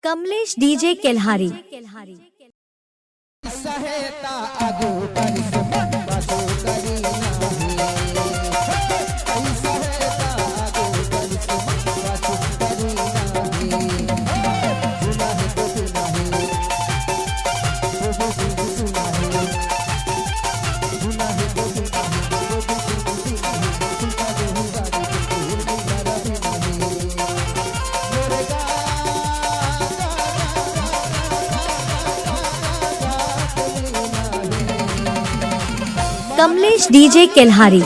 Kamlesh DJ Kelhari. सहेता आगू बरिस मन बाजू करी नाही सहेता आगू बरिस मन बाजू करी नाही सुना है तो सुना है वो सुना है सुना है तो सुना है वो सुना है कमलेश डीजे केल्हारी।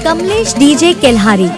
कमलेश डीजे केल्हारी।